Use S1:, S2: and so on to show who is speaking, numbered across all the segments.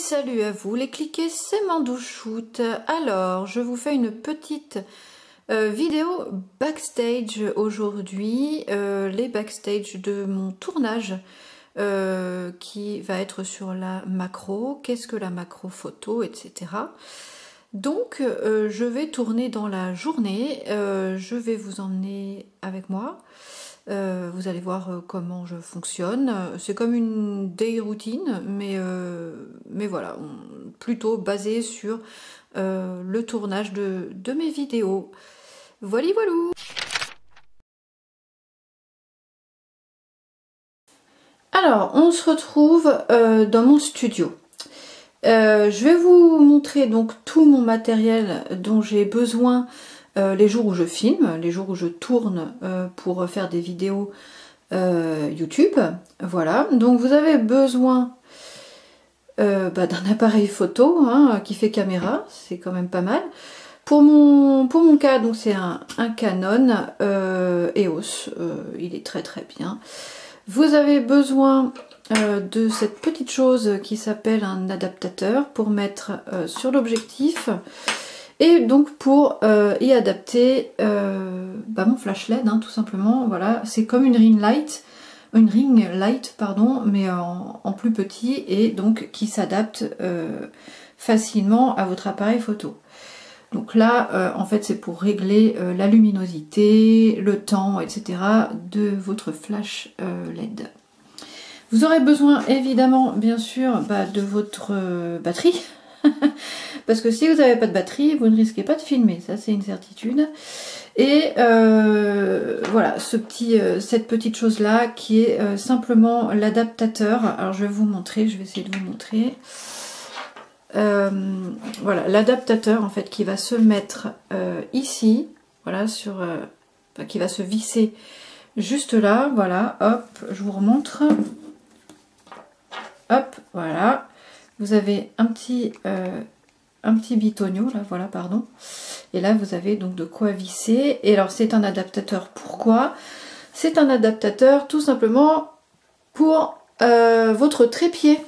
S1: Salut à vous les cliquets, c'est Mandou-Shoot. Alors, je vous fais une petite vidéo backstage aujourd'hui, les backstage de mon tournage qui va être sur la macro, qu'est-ce que la macro photo, etc. Donc, je vais tourner dans la journée, je vais vous emmener avec moi. Vous allez voir comment je fonctionne. C'est comme une day routine, mais voilà, plutôt basé sur le tournage de mes vidéos. Voilà, voilou. Alors, on se retrouve dans mon studio. Je vais vous montrer donc tout mon matériel dont j'ai besoin les jours où je filme, les jours où je tourne pour faire des vidéos YouTube. Voilà, donc vous avez besoin d'un appareil photo qui fait caméra, c'est quand même pas mal. Pour mon cas, donc c'est un Canon EOS, il est très très bien. Vous avez besoin de cette petite chose qui s'appelle un adaptateur pour mettre sur l'objectif. Et donc pour y adapter mon flash LED, tout simplement, voilà, c'est comme une ring light, mais en plus petit et donc qui s'adapte facilement à votre appareil photo. Donc là, en fait, c'est pour régler la luminosité, le temps, etc. de votre flash LED. Vous aurez besoin évidemment, bien sûr, de votre batterie. Parce que si vous n'avez pas de batterie, vous ne risquez pas de filmer, ça c'est une certitude. Et voilà, cette petite chose là qui est simplement l'adaptateur. Alors je vais vous montrer, je vais essayer de vous montrer. Voilà, l'adaptateur en fait qui va se mettre ici, voilà, qui va se visser juste là, voilà, hop, je vous remontre. Hop, voilà. Vous avez un petit bitonio, là, voilà, pardon. Et là, vous avez donc de quoi visser. Et alors, c'est un adaptateur. Pourquoi? C'est un adaptateur tout simplement pour votre trépied.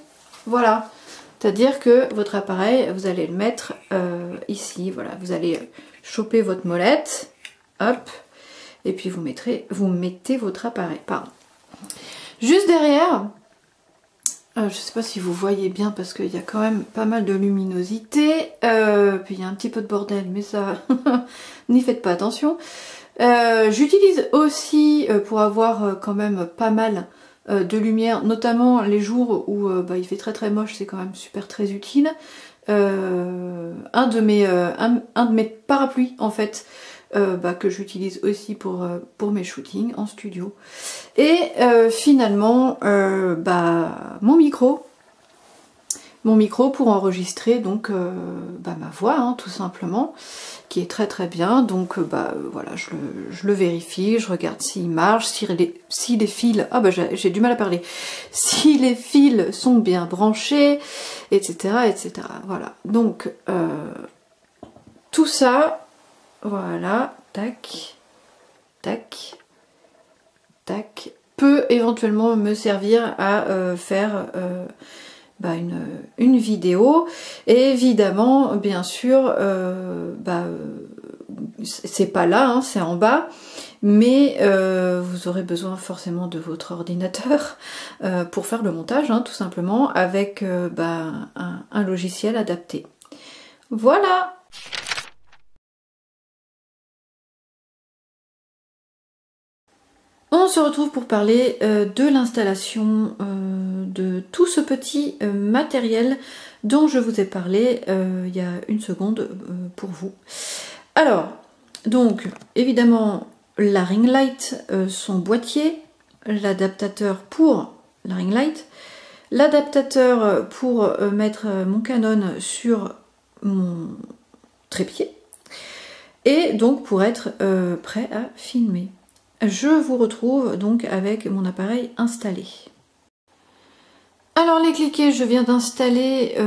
S1: Voilà. C'est-à-dire que votre appareil, vous allez le mettre ici. Voilà, vous allez choper votre molette. Hop. Et puis, vous mettez votre appareil. Pardon. Juste derrière... je ne sais pas si vous voyez bien parce qu'il y a quand même pas mal de luminosité, puis il y a un petit peu de bordel, mais ça, n'y faites pas attention. J'utilise aussi pour avoir quand même pas mal de lumière, notamment les jours où il fait très très moche, c'est quand même super très utile. Un de mes parapluies en fait, que j'utilise aussi pour mes shootings en studio. Et finalement, mon micro pour enregistrer donc ma voix, tout simplement, qui est très très bien. Donc voilà, je le vérifie, je regarde s'il marche, si les fils, j'ai du mal à parler, si les fils sont bien branchés, etc. etc. Voilà, donc tout ça, voilà, tac, tac, tac, peut éventuellement me servir à faire une vidéo. Et évidemment, bien sûr, c'est pas là, c'est en bas, mais vous aurez besoin forcément de votre ordinateur pour faire le montage, tout simplement, avec un logiciel adapté. Voilà! On se retrouve pour parler de l'installation de tout ce petit matériel dont je vous ai parlé il y a une seconde pour vous. Alors, donc, évidemment, la ring light, son boîtier, l'adaptateur pour la ring light, l'adaptateur pour mettre mon Canon sur mon trépied, et donc pour être prêt à filmer. Je vous retrouve donc avec mon appareil installé. Alors les cliquets, je viens d'installer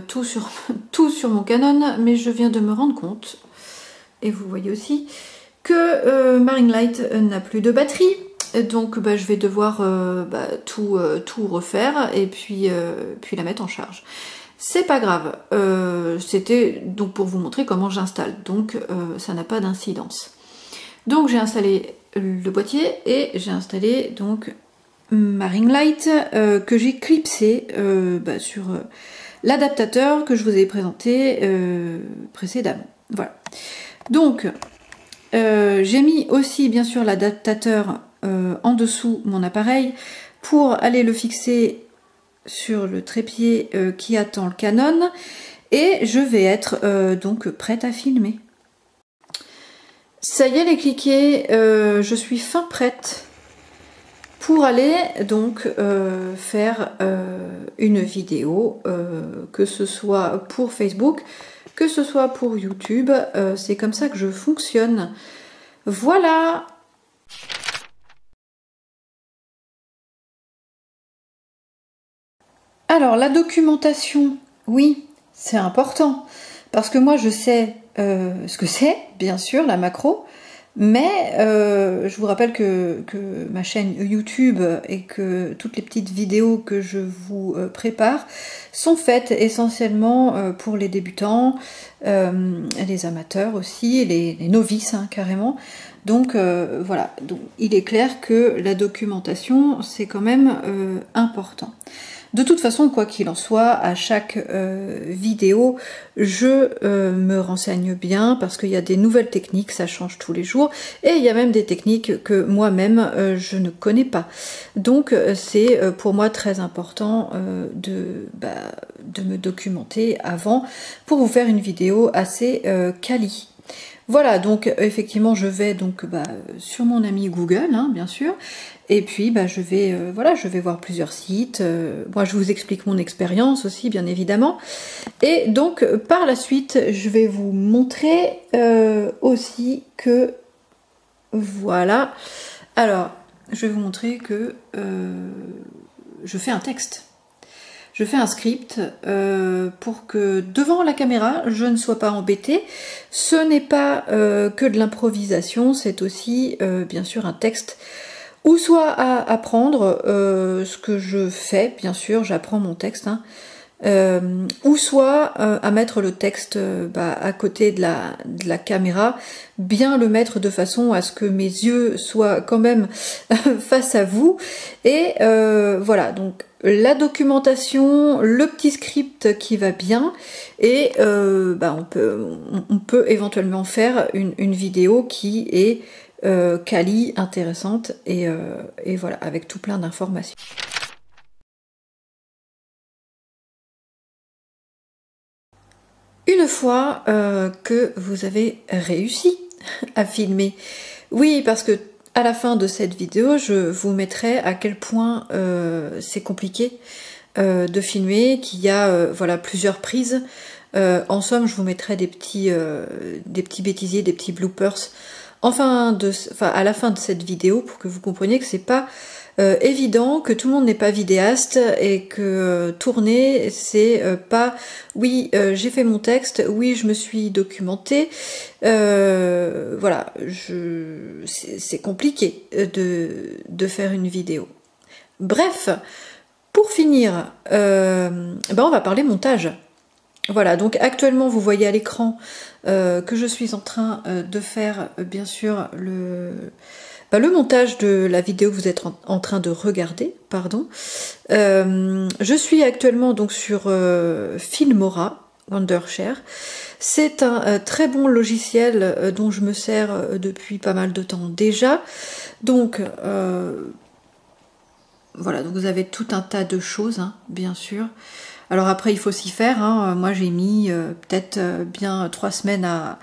S1: tout sur mon Canon, mais je viens de me rendre compte, et vous voyez aussi, que ma ring light n'a plus de batterie. Donc je vais devoir tout refaire et puis la mettre en charge. C'est pas grave, c'était donc pour vous montrer comment j'installe, donc ça n'a pas d'incidence. Donc j'ai installé le boîtier et j'ai installé donc ma ring light que j'ai clipsé sur l'adaptateur que je vous ai présenté précédemment. Voilà. Donc j'ai mis aussi bien sûr l'adaptateur en dessous mon appareil pour aller le fixer sur le trépied qui attend le Canon, et je vais être donc prête à filmer. Ça y est les cliquets, je suis fin prête pour aller donc faire une vidéo, que ce soit pour Facebook, que ce soit pour YouTube, c'est comme ça que je fonctionne. Voilà! Alors la documentation, oui, c'est important, parce que moi je sais ce que c'est, bien sûr, la macro, mais je vous rappelle que ma chaîne YouTube et que toutes les petites vidéos que je vous prépare sont faites essentiellement pour les débutants, les amateurs aussi, les novices hein, carrément. Donc voilà, donc, il est clair que la documentation c'est quand même important. De toute façon, quoi qu'il en soit, à chaque vidéo, je me renseigne bien parce qu'il y a des nouvelles techniques, ça change tous les jours, et il y a même des techniques que moi-même je ne connais pas. Donc c'est pour moi très important de me documenter avant pour vous faire une vidéo assez quali. Voilà, donc effectivement je vais donc sur mon ami Google, hein, bien sûr, et puis je vais je vais voir plusieurs sites. Moi je vous explique mon expérience aussi, bien évidemment. Et donc par la suite, je vais vous montrer aussi que voilà. Alors, je vais vous montrer que je fais un texte. Je fais un script pour que devant la caméra, je ne sois pas embêtée. Ce n'est pas que de l'improvisation, c'est aussi bien sûr un texte, ou soit à apprendre ce que je fais, bien sûr, j'apprends mon texte, hein, ou soit à mettre le texte à côté de la caméra, bien le mettre de façon à ce que mes yeux soient quand même face à vous. Et voilà, donc la documentation, le petit script qui va bien, et on peut éventuellement faire une vidéo qui est quali, intéressante, et voilà, avec tout plein d'informations. Une fois que vous avez réussi à filmer, oui, parce que à la fin de cette vidéo, je vous mettrai à quel point c'est compliqué de filmer, qu'il y a voilà, plusieurs prises. En somme, je vous mettrai des petits bêtisiers, des petits bloopers, à la fin de cette vidéo, pour que vous compreniez que c'est pas évident, que tout le monde n'est pas vidéaste, et que tourner c'est pas oui j'ai fait mon texte, oui je me suis documentée, voilà, c'est compliqué de faire une vidéo. Bref, pour finir, on va parler montage. Voilà, donc actuellement vous voyez à l'écran que je suis en train de faire bien sûr le montage de la vidéo que vous êtes en train de regarder, pardon. Je suis actuellement donc sur Filmora, Wondershare. C'est un très bon logiciel dont je me sers depuis pas mal de temps déjà. Donc voilà, donc vous avez tout un tas de choses, hein, bien sûr. Alors après, il faut s'y faire, hein. Moi j'ai mis peut-être bien 3 semaines à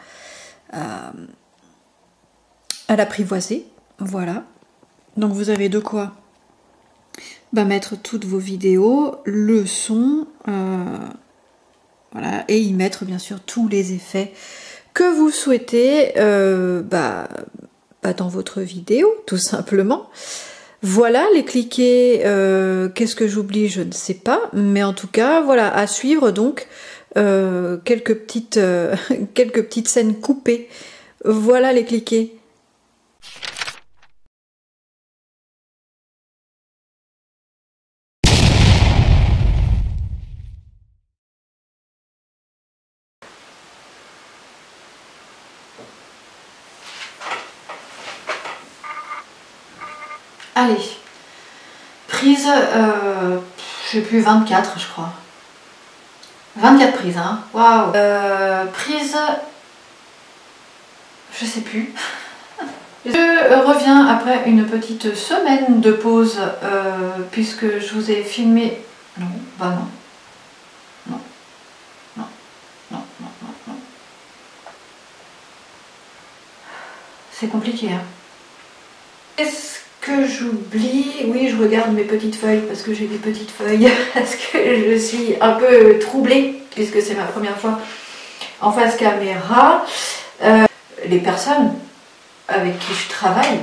S1: l'apprivoiser. Voilà. Donc vous avez de quoi mettre toutes vos vidéos, le son, voilà, et y mettre bien sûr tous les effets que vous souhaitez dans votre vidéo, tout simplement. Voilà, les cliquets, qu'est-ce que j'oublie, je ne sais pas, mais en tout cas, voilà, à suivre donc quelques petites scènes coupées. Voilà les cliquets. Allez, prise, je sais plus, 24 je crois. 24 prises, hein. Waouh. Prise, je sais plus. Je reviens après une petite semaine de pause puisque je vous ai filmé. Non, bah non. Non, non, non, non, non, non. C'est compliqué, hein. Est-ce que j'oublie? Oui, je regarde mes petites feuilles parce que j'ai des petites feuilles. Parce que je suis un peu troublée puisque c'est ma première fois en face caméra. Les personnes avec qui je travaille,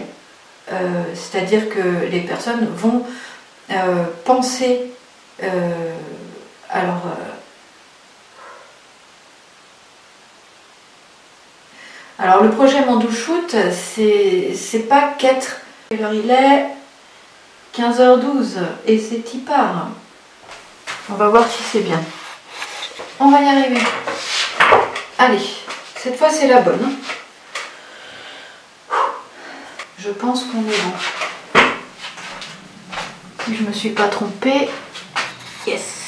S1: c'est-à-dire que les personnes vont penser alors le projet Mandou Shoot, c'est pas qu'être. Alors il est 15h12 et c'est Tipar. On va voir si c'est bien. On va y arriver. Allez, cette fois c'est la bonne. Je pense qu'on est bon. Si je me suis pas trompée, yes.